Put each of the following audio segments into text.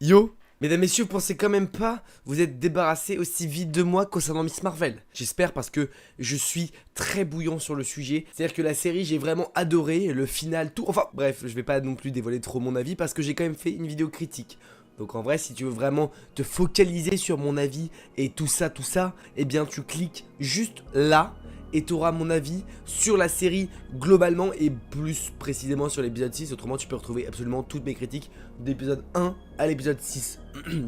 Yo, mesdames, messieurs, pensez quand même pas vous êtes débarrassé aussi vite de moi concernant Miss Marvel. J'espère parce que je suis très bouillant sur le sujet. C'est-à-dire que la série, j'ai vraiment adoré, le final, tout. Enfin, bref, je vais pas non plus dévoiler trop mon avis parce que j'ai quand même fait une vidéo critique. Donc en vrai, si tu veux vraiment te focaliser sur mon avis et tout ça, eh bien tu cliques juste là et tu auras mon avis sur la série globalement et plus précisément sur l'épisode 6. Autrement, tu peux retrouver absolument toutes mes critiques d'épisode 1 à l'épisode 6.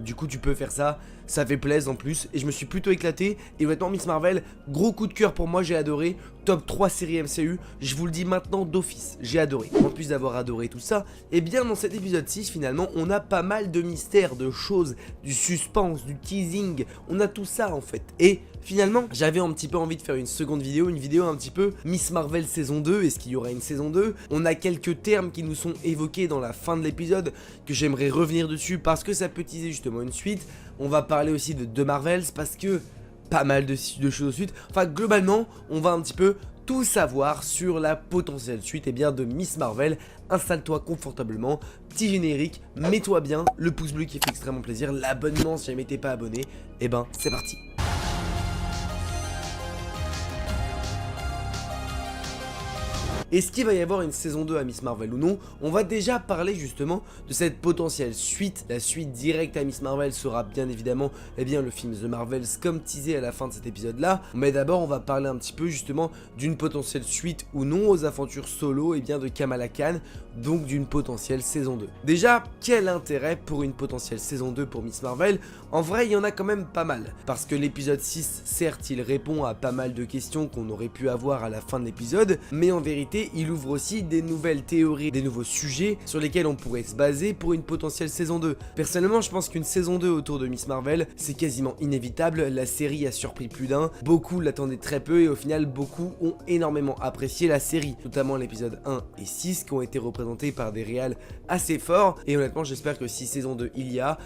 Du coup, tu peux faire ça, ça fait plaisir en plus. Et je me suis plutôt éclaté. Et honnêtement, Miss Marvel, gros coup de cœur pour moi, j'ai adoré. Top 3 série MCU, je vous le dis maintenant d'office, j'ai adoré. En plus d'avoir adoré tout ça, et bien dans cet épisode 6, finalement, on a pas mal de mystères, de choses, du suspense, du teasing. On a tout ça en fait. Et finalement, j'avais un petit peu envie de faire une seconde vidéo, une vidéo un petit peu Miss Marvel saison 2, est-ce qu'il y aura une saison 2? On a quelques termes qui nous sont évoqués dans la fin de l'épisode que j'aimerais revenir dessus parce que ça peut teaser justement une suite. On va parler aussi de The Marvels parce que pas mal de choses de suite. Enfin, globalement, on va un petit peu tout savoir sur la potentielle suite bien de Miss Marvel. Installe-toi confortablement, petit générique, mets-toi bien, le pouce bleu qui fait extrêmement plaisir, l'abonnement si jamais t'es pas abonné, et ben c'est parti. Est-ce qu'il va y avoir une saison 2 à Miss Marvel ou non? On va déjà parler justement de cette potentielle suite. La suite directe à Miss Marvel sera bien évidemment le film The Marvels comme teasé à la fin de cet épisode là. Mais d'abord on va parler un petit peu justement d'une potentielle suite ou non aux aventures solo de Kamala Khan, donc d'une potentielle saison 2. Déjà, quel intérêt pour une potentielle saison 2 pour Miss Marvel? En vrai il y en a quand même pas mal. Parce que l'épisode 6, certes il répond à pas mal de questions qu'on aurait pu avoir à la fin de l'épisode, mais en vérité il ouvre aussi des nouvelles théories, des nouveaux sujets sur lesquels on pourrait se baser pour une potentielle saison 2. Personnellement, je pense qu'une saison 2 autour de Miss Marvel, c'est quasiment inévitable. La série a surpris plus d'un, beaucoup l'attendaient très peu et au final, beaucoup ont énormément apprécié la série, notamment l'épisode 1 et 6 qui ont été représentés par des réals assez forts. Et honnêtement, j'espère que si saison 2 il y a,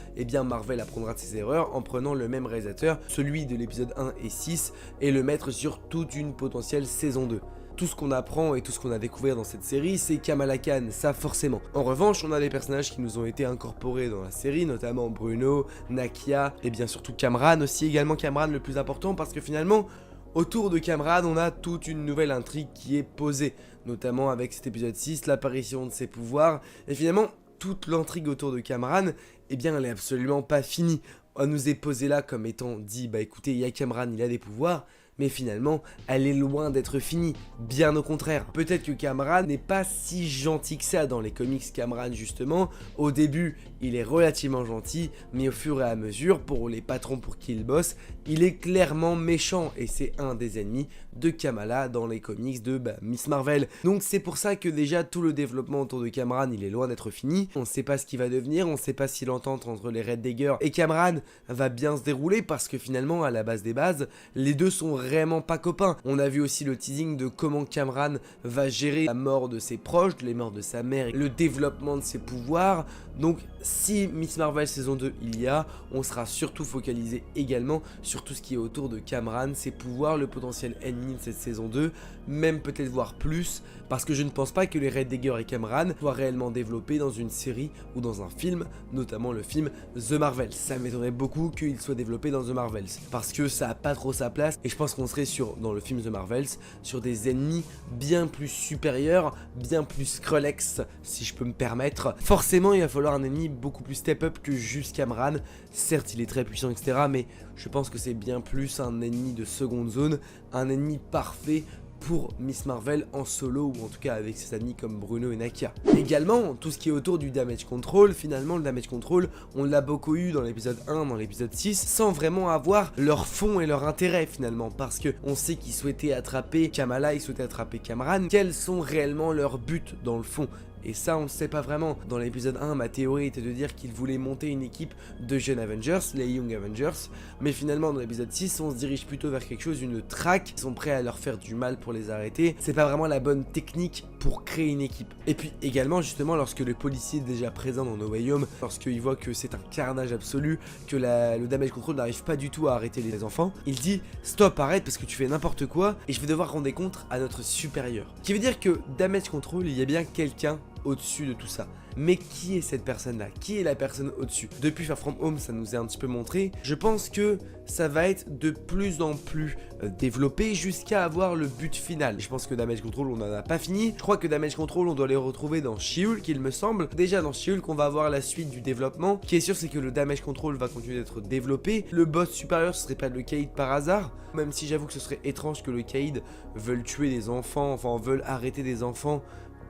Marvel apprendra de ses erreurs en prenant le même réalisateur, celui de l'épisode 1 et 6, et le mettre sur toute une potentielle saison 2. Tout ce qu'on apprend et tout ce qu'on a découvert dans cette série, c'est Kamala Khan, ça forcément. En revanche, on a des personnages qui nous ont été incorporés dans la série, notamment Bruno, Nakia, et bien surtout Kamran aussi, également Kamran le plus important, parce que finalement, autour de Kamran, on a toute une nouvelle intrigue qui est posée, notamment avec cet épisode 6, l'apparition de ses pouvoirs, et finalement, toute l'intrigue autour de Kamran, elle est absolument pas finie. On nous est posé là comme étant dit, bah écoutez, il y a Kamran, il a des pouvoirs, mais finalement, elle est loin d'être finie, bien au contraire. Peut-être que Kamran n'est pas si gentil que ça dans les comics Kamran justement. Au début, il est relativement gentil, mais au fur et à mesure, pour les patrons pour qui il bosse, il est clairement méchant et c'est un des ennemis de Kamala dans les comics de Miss Marvel. Donc c'est pour ça que déjà tout le développement autour de Kamran, il est loin d'être fini. On ne sait pas ce qu'il va devenir, on ne sait pas si l'entente entre les Red Daggers et Kamran va bien se dérouler parce que finalement, à la base des bases, les deux sont vraiment pas copains. On a vu aussi le teasing de comment Kamran va gérer la mort de ses proches, les morts de sa mère, le développement de ses pouvoirs. Donc si Miss Marvel saison 2 il y a, on sera surtout focalisé également sur tout ce qui est autour de Kamran, ses pouvoirs, le potentiel ennemi de cette saison 2, même peut-être voir plus, parce que je ne pense pas que les Red Daggers et Kamran soient réellement développés dans une série ou dans un film, notamment le film The Marvels. Ça m'étonnerait beaucoup qu'ils soient développés dans The Marvels, parce que ça a pas trop sa place, et je pense qu'on serait dans le film The Marvels, sur des ennemis bien plus supérieurs, bien plus Skrullex, si je peux me permettre. Forcément, il va falloir un ennemi beaucoup plus step-up que juste Kamran. Certes, il est très puissant, etc., mais je pense que c'est bien plus un ennemi de seconde zone, un ennemi parfait pour Miss Marvel en solo, ou en tout cas avec ses amis comme Bruno et Nakia. Également, tout ce qui est autour du damage control, finalement le damage control, on l'a beaucoup eu dans l'épisode 1, dans l'épisode 6, sans vraiment avoir leur fond et leur intérêt finalement, parce que on sait qu'ils souhaitaient attraper Kamala, ils souhaitaient attraper Kamran, quels sont réellement leurs buts dans le fond? Et ça on ne sait pas vraiment. Dans l'épisode 1, ma théorie était de dire qu'ils voulaient monter une équipe de jeunes Avengers, les Young Avengers, mais finalement dans l'épisode 6 on se dirige plutôt vers quelque chose, une traque, ils sont prêts à leur faire du mal pour les arrêter. C'est pas vraiment la bonne technique pour créer une équipe. Et puis également justement lorsque le policier est déjà présent dans No Way Home, lorsqu'il voit que c'est un carnage absolu, que le damage control n'arrive pas du tout à arrêter les enfants, il dit stop, arrête parce que tu fais n'importe quoi et je vais devoir rendre des comptes à notre supérieur. Ce qui veut dire que damage control, il y a bien quelqu'un au-dessus de tout ça. mais qui est cette personne-là? Qui est la personne au-dessus? Depuis Far From Home, ça nous est un petit peu montré. Je pense que ça va être de plus en plus développé jusqu'à avoir le but final. Je pense que Damage Control, on n'en a pas fini. Je crois que Damage Control, on doit les retrouver dans She-Hulk, il me semble. Déjà dans She-Hulk, on va avoir la suite du développement. Ce qui est sûr, c'est que le Damage Control va continuer d'être développé. Le boss supérieur, ce serait pas le Caïd par hasard. Même si j'avoue que ce serait étrange que le Caïd veuille tuer des enfants, enfin veuille arrêter des enfants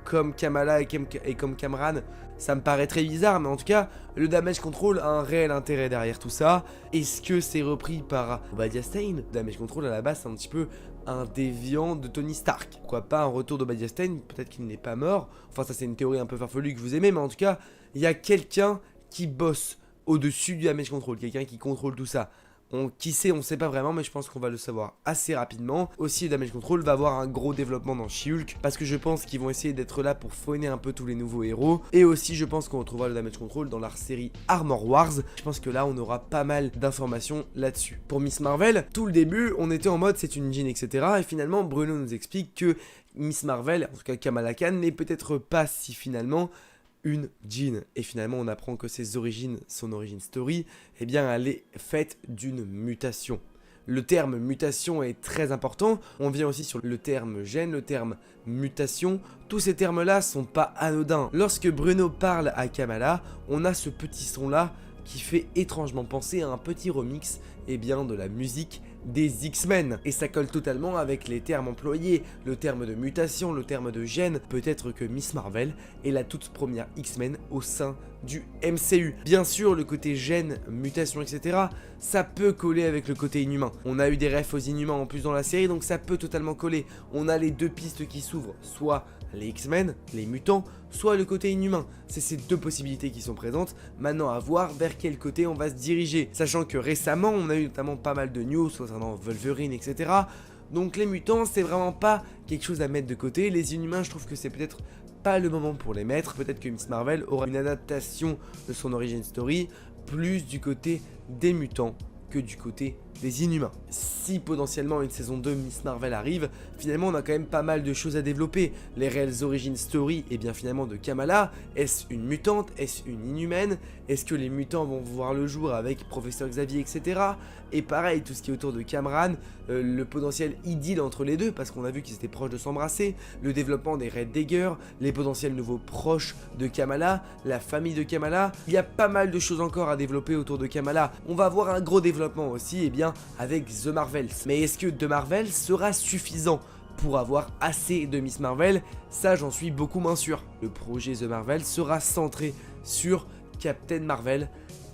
comme Kamala et comme Kamran, ça me paraît très bizarre, mais en tout cas, le Damage Control a un réel intérêt derrière tout ça. Est-ce que c'est repris par Obadiah Stane? Damage Control, à la base, c'est un petit peu un déviant de Tony Stark. Pourquoi pas un retour d'Obadiah Stane? Peut-être qu'il n'est pas mort. Enfin, ça, c'est une théorie un peu farfelue que vous aimez, mais en tout cas, il y a quelqu'un qui bosse au-dessus du Damage Control, quelqu'un qui contrôle tout ça. Qui sait, on sait pas vraiment, mais je pense qu'on va le savoir assez rapidement. Aussi, le Damage Control va avoir un gros développement dans She-Hulk, parce que je pense qu'ils vont essayer d'être là pour fauner un peu tous les nouveaux héros. Et aussi, je pense qu'on retrouvera le Damage Control dans la série Armor Wars. Je pense que là, on aura pas mal d'informations là-dessus. Pour Miss Marvel, tout le début, on était en mode c'est une jean, etc. Et finalement, Bruno nous explique que Miss Marvel, en tout cas Kamala Khan, n'est peut-être pas si finalement une Jean. Et finalement, on apprend que ses origines, son origin story, eh bien, elle est faite d'une mutation. Le terme mutation est très important. On vient aussi sur le terme gène, le terme mutation. Tous ces termes-là sont pas anodins. Lorsque Bruno parle à Kamala, on a ce petit son-là qui fait étrangement penser à un petit remix de la musique des X-Men. Et ça colle totalement avec les termes employés, le terme de mutation, le terme de gène. Peut-être que Miss Marvel est la toute première X-Men au sein du MCU. Bien sûr, le côté gène, mutation, etc., ça peut coller avec le côté inhumain. On a eu des refs aux inhumains en plus dans la série, donc ça peut totalement coller. On a les deux pistes qui s'ouvrent, soit les X-Men, les mutants, soit le côté inhumain. C'est ces deux possibilités qui sont présentes. Maintenant, à voir vers quel côté on va se diriger. Sachant que récemment, on a eu notamment pas mal de news concernant Wolverine, etc. Donc les mutants, c'est vraiment pas quelque chose à mettre de côté. Les inhumains, je trouve que c'est peut-être pas le moment pour les mettre. Peut-être que Miss Marvel aura une adaptation de son origin story plus du côté des mutants que du côté des inhumains. Si potentiellement une saison 2 Miss Marvel arrive, finalement on a quand même pas mal de choses à développer. Les réelles origin story, et bien finalement de Kamala, est-ce une mutante, est-ce une inhumaine, est-ce que les mutants vont voir le jour avec Professeur Xavier, etc. Et pareil, tout ce qui est autour de Kamran, le potentiel idylle entre les deux, parce qu'on a vu qu'ils étaient proches de s'embrasser, le développement des Red Dagger, les potentiels nouveaux proches de Kamala, la famille de Kamala, il y a pas mal de choses encore à développer autour de Kamala. On va avoir un gros développement aussi, avec The Marvels. Mais est-ce que The Marvels sera suffisant pour avoir assez de Miss Marvel? Ça, j'en suis beaucoup moins sûr. Le projet The Marvels sera centré sur Captain Marvel,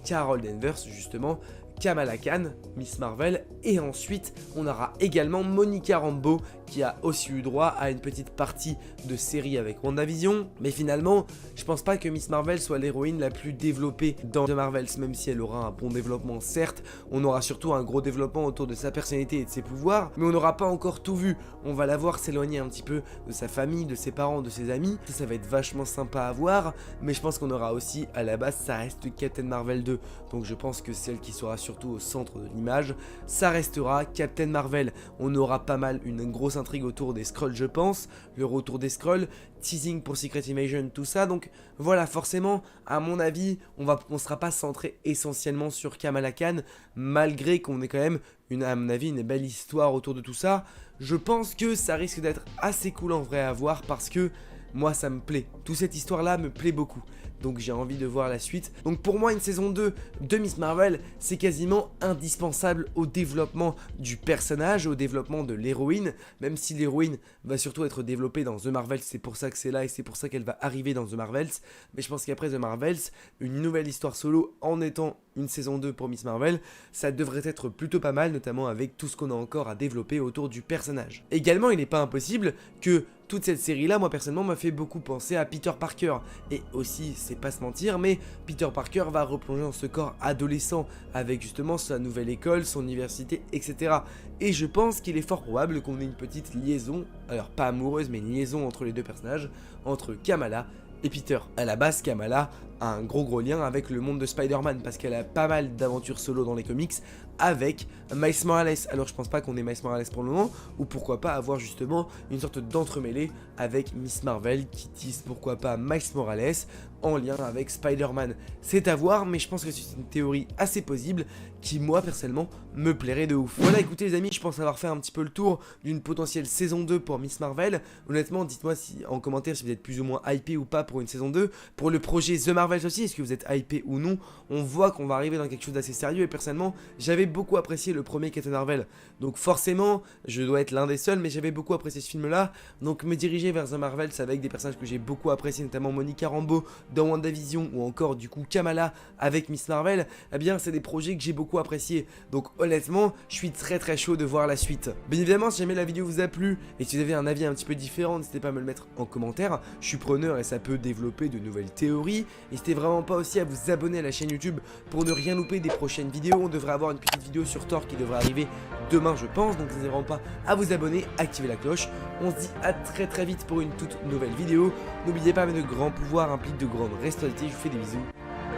Carol Danvers justement, Kamala Khan, Miss Marvel, et ensuite on aura également Monica Rambeau qui a aussi eu droit à une petite partie de série avec WandaVision. Mais finalement, je pense pas que Miss Marvel soit l'héroïne la plus développée dans The Marvels, même si elle aura un bon développement certes. On aura surtout un gros développement autour de sa personnalité et de ses pouvoirs, mais on n'aura pas encore tout vu. On va la voir s'éloigner un petit peu de sa famille, de ses parents, de ses amis. Ça va être vachement sympa à voir, mais je pense qu'on aura aussi, à la base, ça reste Captain Marvel 2. Donc je pense que celle qui sera surtout au centre de l'image, ça restera Captain Marvel. On aura pas mal une grosse intrigue autour des Skrulls, je pense, le retour des Skrulls, teasing pour Secret Invasion, tout ça. Donc voilà, forcément, à mon avis, on sera pas centré essentiellement sur Kamala Khan, malgré qu'on ait quand même à mon avis, une belle histoire autour de tout ça. Je pense que ça risque d'être assez cool en vrai à voir, parce que moi ça me plaît. Toute cette histoire là me plaît beaucoup. Donc j'ai envie de voir la suite. Donc pour moi, une saison 2 de Miss Marvel, c'est quasiment indispensable au développement du personnage, au développement de l'héroïne. Même si l'héroïne va surtout être développée dans The Marvels, c'est pour ça que c'est là et c'est pour ça qu'elle va arriver dans The Marvels. Mais je pense qu'après The Marvels, une nouvelle histoire solo en étant une saison 2 pour Miss Marvel, ça devrait être plutôt pas mal, notamment avec tout ce qu'on a encore à développer autour du personnage. Également, il n'est pas impossible que toute cette série-là, moi personnellement, m'a fait beaucoup penser à Peter Parker. Et aussi, c'est pas se mentir, mais Peter Parker va replonger dans ce corps adolescent avec justement sa nouvelle école, son université, etc. Et je pense qu'il est fort probable qu'on ait une petite liaison, alors pas amoureuse, mais une liaison entre les deux personnages, entre Kamala et Peter. À la base, Kamala a un gros lien avec le monde de Spider-Man, parce qu'elle a pas mal d'aventures solo dans les comics avec Miles Morales. Alors je pense pas qu'on ait Miles Morales pour le moment, ou pourquoi pas avoir justement une sorte d'entremêlé avec Miss Marvel qui tisse pourquoi pas Miles Morales en lien avec Spider-Man. C'est à voir, mais je pense que c'est une théorie assez possible qui moi personnellement me plairait de ouf. Voilà, écoutez les amis, je pense avoir fait un petit peu le tour d'une potentielle saison 2 pour Miss Marvel. Honnêtement, dites-moi en commentaire si vous êtes plus ou moins hypé ou pas pour une saison 2. Pour le projet The Marvels aussi, est-ce que vous êtes hypé ou non? On voit qu'on va arriver dans quelque chose d'assez sérieux, et personnellement, j'avais beaucoup apprécié le premier Captain Marvel. Donc forcément, je dois être l'un des seuls, mais j'avais beaucoup apprécié ce film-là. Donc me diriger vers The Marvels avec des personnages que j'ai beaucoup appréciés, notamment Monica Rambeau dans WandaVision, ou encore du coup Kamala avec Miss Marvel, eh bien c'est des projets que j'ai beaucoup appréciés. Donc honnêtement, je suis très chaud de voir la suite. Bien évidemment, si jamais la vidéo vous a plu et si vous avez un avis un petit peu différent, n'hésitez pas à me le mettre en commentaire. Je suis preneur et ça peut développer de nouvelles théories. N'hésitez vraiment pas aussi à vous abonner à la chaîne YouTube pour ne rien louper des prochaines vidéos. On devrait avoir une petite vidéo sur Thor qui devrait arriver demain je pense, donc n'hésitez vraiment pas à vous abonner, activer la cloche. On se dit à très vite pour une toute nouvelle vidéo. N'oubliez pas, mais de grands pouvoirs impliquent de grandes responsabilités. Je vous fais des bisous.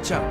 Ciao.